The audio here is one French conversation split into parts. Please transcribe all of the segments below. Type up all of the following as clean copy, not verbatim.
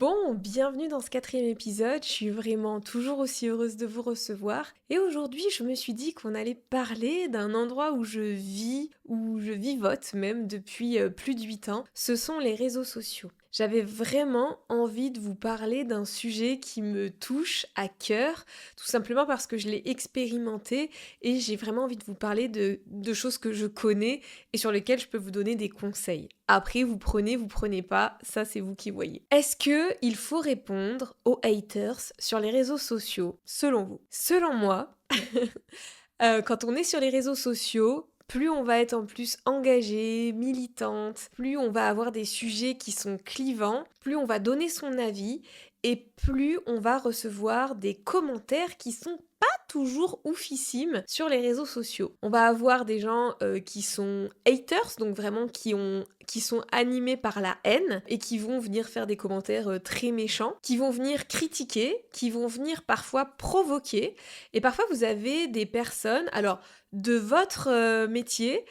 Bon, bienvenue dans ce quatrième épisode, je suis vraiment toujours aussi heureuse de vous recevoir. Et aujourd'hui, je me suis dit qu'on allait parler d'un endroit où je vivote même depuis plus de 8 ans, ce sont les réseaux sociaux. J'avais vraiment envie de vous parler d'un sujet qui me touche à cœur, tout simplement parce que je l'ai expérimenté et j'ai vraiment envie de vous parler de choses que je connais et sur lesquelles je peux vous donner des conseils. Après, vous prenez pas, ça c'est vous qui voyez. Est-ce que il faut répondre aux haters sur les réseaux sociaux, selon vous? Selon moi, quand on est sur les réseaux sociaux, plus on va être en plus engagé, militante, plus on va avoir des sujets qui sont clivants, plus on va donner son avis et plus on va recevoir des commentaires qui sont pas toujours oufissimes sur les réseaux sociaux. On va avoir des gens qui sont haters, donc vraiment qui sont animés par la haine et qui vont venir faire des commentaires très méchants, qui vont venir critiquer, qui vont venir parfois provoquer. Et parfois vous avez des personnes, alors de votre métier,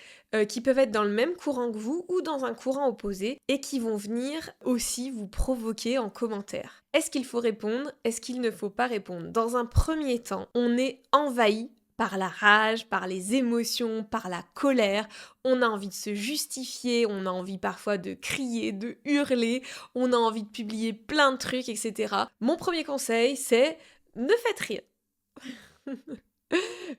qui peuvent être dans le même courant que vous ou dans un courant opposé et qui vont venir aussi vous provoquer en commentaire. Est-ce qu'il faut répondre? Est-ce qu'il ne faut pas répondre? Dans un premier temps, on est envahi par la rage, par les émotions, par la colère. On a envie de se justifier, on a envie parfois de crier, de hurler, on a envie de publier plein de trucs, etc. Mon premier conseil, c'est ne faites rien.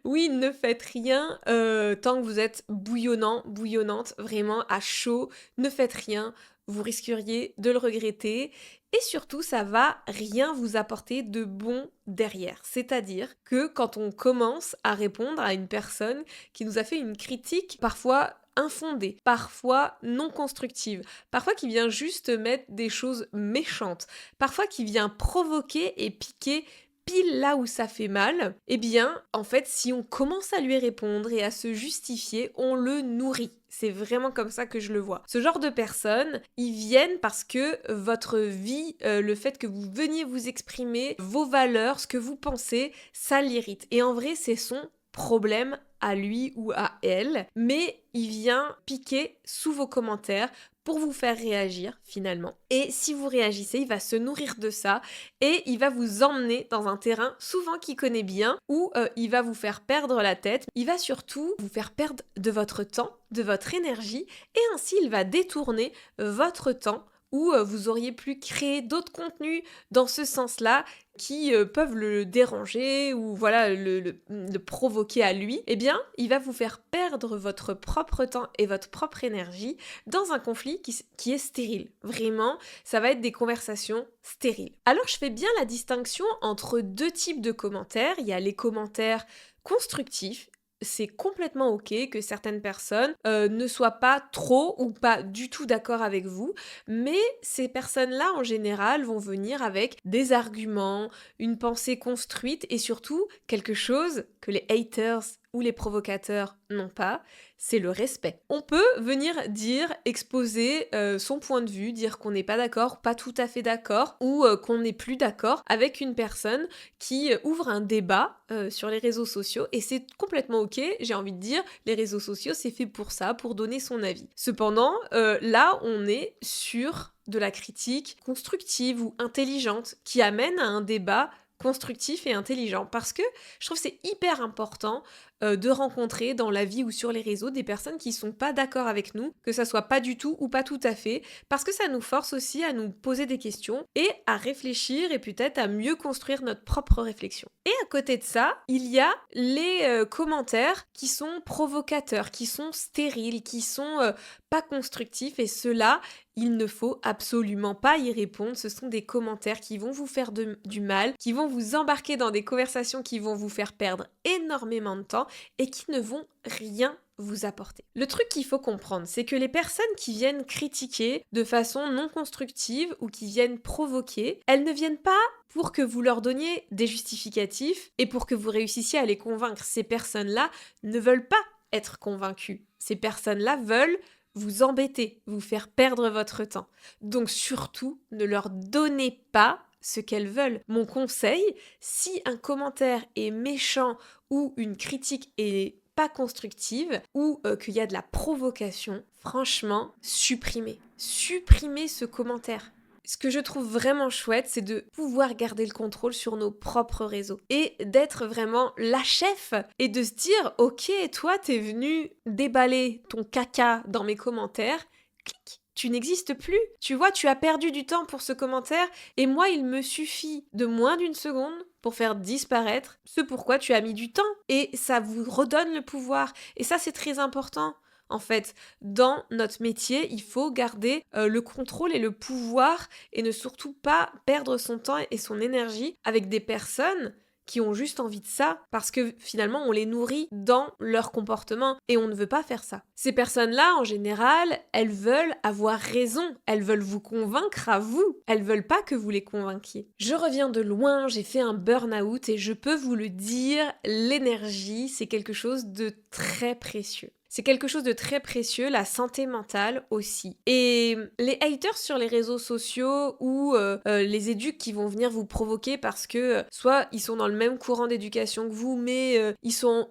Oui, ne faites rien tant que vous êtes bouillonnant, bouillonnante, vraiment à chaud. Ne faites rien, vous risqueriez de le regretter. Et surtout, ça va rien vous apporter de bon derrière. C'est-à-dire que quand on commence à répondre à une personne qui nous a fait une critique parfois infondée, parfois non constructive, parfois qui vient juste mettre des choses méchantes, parfois qui vient provoquer et piquer pile là où ça fait mal, eh bien, en fait, si on commence à lui répondre et à se justifier, on le nourrit. C'est vraiment comme ça que je le vois. Ce genre de personnes, ils viennent parce que votre vie, le fait que vous veniez vous exprimer, vos valeurs, ce que vous pensez, ça l'irrite. Et en vrai, c'est son problème à lui ou à elle, mais il vient piquer sous vos commentaires pour vous faire réagir finalement. Et si vous réagissez, il va se nourrir de ça et il va vous emmener dans un terrain souvent qu'il connaît bien où il va vous faire perdre la tête. Il va surtout vous faire perdre de votre temps, de votre énergie et ainsi il va détourner votre temps où vous auriez pu créer d'autres contenus dans ce sens-là qui peuvent le déranger ou voilà le provoquer à lui, eh bien, il va vous faire perdre votre propre temps et votre propre énergie dans un conflit qui est stérile. Vraiment, ça va être des conversations stériles. Alors, je fais bien la distinction entre deux types de commentaires. Il y a les commentaires constructifs. C'est complètement ok que certaines personnes ne soient pas trop ou pas du tout d'accord avec vous, mais ces personnes-là en général vont venir avec des arguments, une pensée construite et surtout quelque chose que les haters ou les provocateurs n'ont pas, c'est le respect. On peut venir dire, exposer son point de vue, dire qu'on n'est pas d'accord, pas tout à fait d'accord, ou qu'on n'est plus d'accord avec une personne qui ouvre un débat sur les réseaux sociaux, et c'est complètement ok, j'ai envie de dire, les réseaux sociaux c'est fait pour ça, pour donner son avis. Cependant, là on est sur de la critique constructive ou intelligente qui amène à un débat constructif et intelligent parce que je trouve que c'est hyper important de rencontrer dans la vie ou sur les réseaux des personnes qui sont pas d'accord avec nous, que ça soit pas du tout ou pas tout à fait, parce que ça nous force aussi à nous poser des questions et à réfléchir et peut-être à mieux construire notre propre réflexion. Et à côté de ça, il y a les commentaires qui sont provocateurs, qui sont stériles, qui sont pas constructifs et ceux-là, il ne faut absolument pas y répondre. Ce sont des commentaires qui vont vous faire du mal, qui vont vous embarquer dans des conversations qui vont vous faire perdre énormément de temps et qui ne vont rien vous apporter. Le truc qu'il faut comprendre, c'est que les personnes qui viennent critiquer de façon non constructive ou qui viennent provoquer, elles ne viennent pas pour que vous leur donniez des justificatifs et pour que vous réussissiez à les convaincre. Ces personnes-là ne veulent pas être convaincues. Ces personnes-là veulent vous embêter, vous faire perdre votre temps. Donc surtout, ne leur donnez pas ce qu'elles veulent. Mon conseil, si un commentaire est méchant ou une critique est pas constructive ou qu'il y a de la provocation, franchement, supprimez. Supprimez ce commentaire. Ce que je trouve vraiment chouette, c'est de pouvoir garder le contrôle sur nos propres réseaux et d'être vraiment la chef et de se dire, ok, toi, t'es venu déballer ton caca dans mes commentaires, clic, tu n'existes plus. Tu vois, tu as perdu du temps pour ce commentaire et moi, il me suffit de moins d'une seconde pour faire disparaître ce pourquoi tu as mis du temps et ça vous redonne le pouvoir. Et ça, c'est très important. En fait, dans notre métier, il faut garder le contrôle et le pouvoir et ne surtout pas perdre son temps et son énergie avec des personnes qui ont juste envie de ça parce que finalement on les nourrit dans leur comportement et on ne veut pas faire ça. Ces personnes-là, en général, elles veulent avoir raison, elles veulent vous convaincre à vous, elles veulent pas que vous les convainquiez. Je reviens de loin, j'ai fait un burn-out et je peux vous le dire, l'énergie, c'est quelque chose de très précieux. C'est quelque chose de très précieux, la santé mentale aussi. Et les haters sur les réseaux sociaux ou les éducs qui vont venir vous provoquer parce que soit ils sont dans le même courant d'éducation que vous, mais ils sont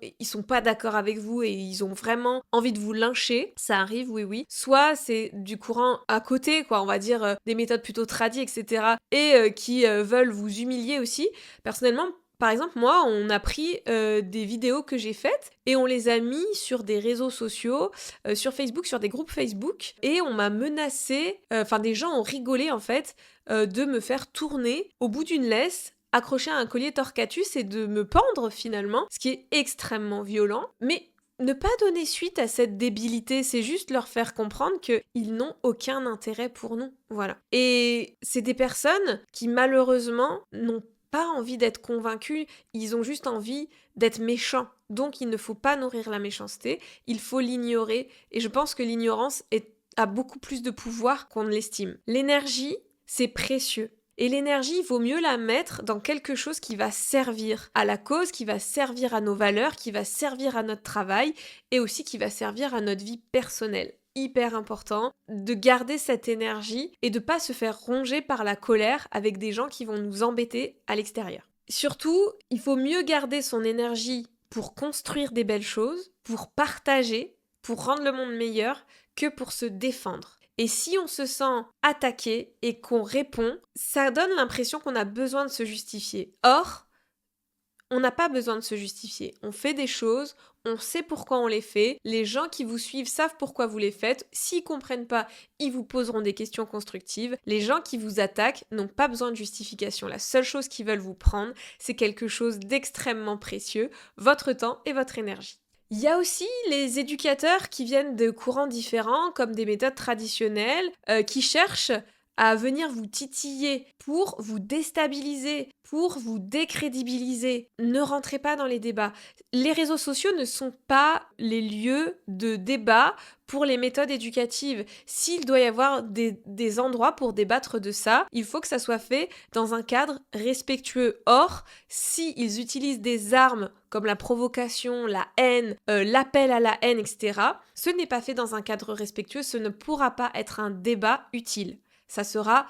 pas d'accord avec vous et ils ont vraiment envie de vous lyncher, ça arrive, oui. Soit c'est du courant à côté, quoi, on va dire des méthodes plutôt tradies, etc. et qui veulent vous humilier aussi. Personnellement, par exemple, moi, on a pris des vidéos que j'ai faites et on les a mis sur des réseaux sociaux, sur Facebook, sur des groupes Facebook, et on m'a menacé, des gens ont rigolé en fait, de me faire tourner au bout d'une laisse, accrocher à un collier torcatus et de me pendre finalement, ce qui est extrêmement violent, mais ne pas donner suite à cette débilité, c'est juste leur faire comprendre qu'ils n'ont aucun intérêt pour nous, voilà. Et c'est des personnes qui malheureusement n'ont pas envie d'être convaincus, ils ont juste envie d'être méchants. Donc il ne faut pas nourrir la méchanceté, il faut l'ignorer, et je pense que l'ignorance a beaucoup plus de pouvoir qu'on ne l'estime. L'énergie, c'est précieux. Et l'énergie, il vaut mieux la mettre dans quelque chose qui va servir à la cause, qui va servir à nos valeurs, qui va servir à notre travail, et aussi qui va servir à notre vie personnelle. Hyper important de garder cette énergie et de pas se faire ronger par la colère avec des gens qui vont nous embêter à l'extérieur. Surtout, il faut mieux garder son énergie pour construire des belles choses, pour partager, pour rendre le monde meilleur, que pour se défendre. Et si on se sent attaqué et qu'on répond, ça donne l'impression qu'on a besoin de se justifier. Or, on n'a pas besoin de se justifier. On fait des choses, on sait pourquoi on les fait. Les gens qui vous suivent savent pourquoi vous les faites. S'ils comprennent pas, ils vous poseront des questions constructives. Les gens qui vous attaquent n'ont pas besoin de justification. La seule chose qu'ils veulent vous prendre, c'est quelque chose d'extrêmement précieux, votre temps et votre énergie. Il y a aussi les éducateurs qui viennent de courants différents, comme des méthodes traditionnelles, qui cherchent à venir vous titiller pour vous déstabiliser, pour vous décrédibiliser. Ne rentrez pas dans les débats. Les réseaux sociaux ne sont pas les lieux de débat pour les méthodes éducatives. S'il doit y avoir des endroits pour débattre de ça, il faut que ça soit fait dans un cadre respectueux. Or, s'ils utilisent des armes comme la provocation, la haine, l'appel à la haine, etc., ce n'est pas fait dans un cadre respectueux, ce ne pourra pas être un débat utile. Ça sera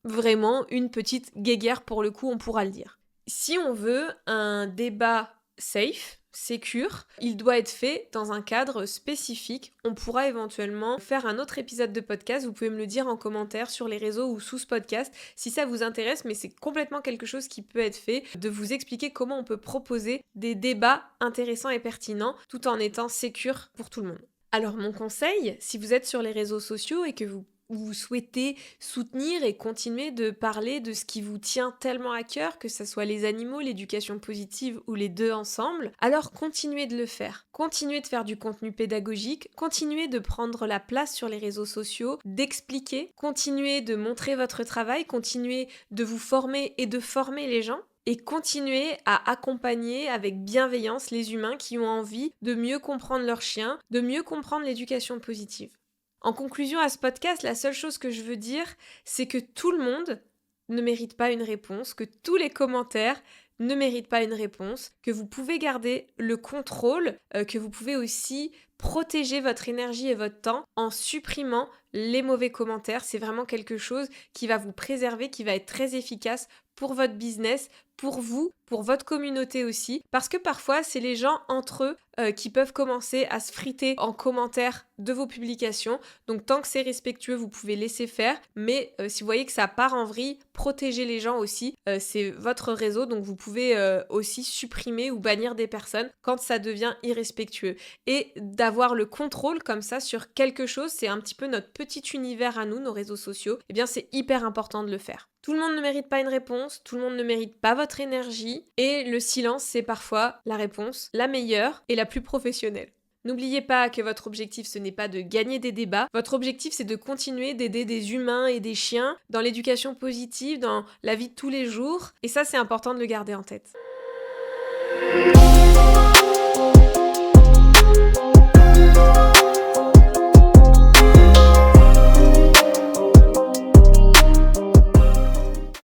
vraiment une petite guéguerre pour le coup, on pourra le dire. Si on veut un débat safe, sécure, il doit être fait dans un cadre spécifique. On pourra éventuellement faire un autre épisode de podcast, vous pouvez me le dire en commentaire sur les réseaux ou sous ce podcast si ça vous intéresse, mais c'est complètement quelque chose qui peut être fait, de vous expliquer comment on peut proposer des débats intéressants et pertinents tout en étant sécure pour tout le monde. Alors mon conseil, si vous êtes sur les réseaux sociaux et que vous souhaitez soutenir et continuer de parler de ce qui vous tient tellement à cœur, que ce soit les animaux, l'éducation positive ou les deux ensemble, alors continuez de le faire. Continuez de faire du contenu pédagogique, continuez de prendre la place sur les réseaux sociaux, d'expliquer, continuez de montrer votre travail, continuez de vous former et de former les gens. Et continuez à accompagner avec bienveillance les humains qui ont envie de mieux comprendre leur chien, de mieux comprendre l'éducation positive. En conclusion à ce podcast, la seule chose que je veux dire, c'est que tout le monde ne mérite pas une réponse, que tous les commentaires ne mérite pas une réponse, que vous pouvez garder le contrôle, que vous pouvez aussi protéger votre énergie et votre temps en supprimant les mauvais commentaires. C'est vraiment quelque chose qui va vous préserver, qui va être très efficace pour votre business, pour vous, pour votre communauté aussi. Parce que parfois, c'est les gens entre eux qui peuvent commencer à se friter en commentaire de vos publications. Donc tant que c'est respectueux, vous pouvez laisser faire. Mais si vous voyez que ça part en vrille, protégez les gens aussi. C'est votre réseau, donc vous pouvez aussi supprimer ou bannir des personnes quand ça devient irrespectueux. Et d'avoir le contrôle comme ça sur quelque chose, c'est un petit peu notre petit univers à nous, nos réseaux sociaux. Eh bien, c'est hyper important de le faire. Tout le monde ne mérite pas une réponse, tout le monde ne mérite pas votre énergie, et le silence, c'est parfois la réponse la meilleure et la plus professionnelle. N'oubliez pas que votre objectif, ce n'est pas de gagner des débats. Votre objectif, c'est de continuer d'aider des humains et des chiens dans l'éducation positive, dans la vie de tous les jours. Et ça, c'est important de le garder en tête.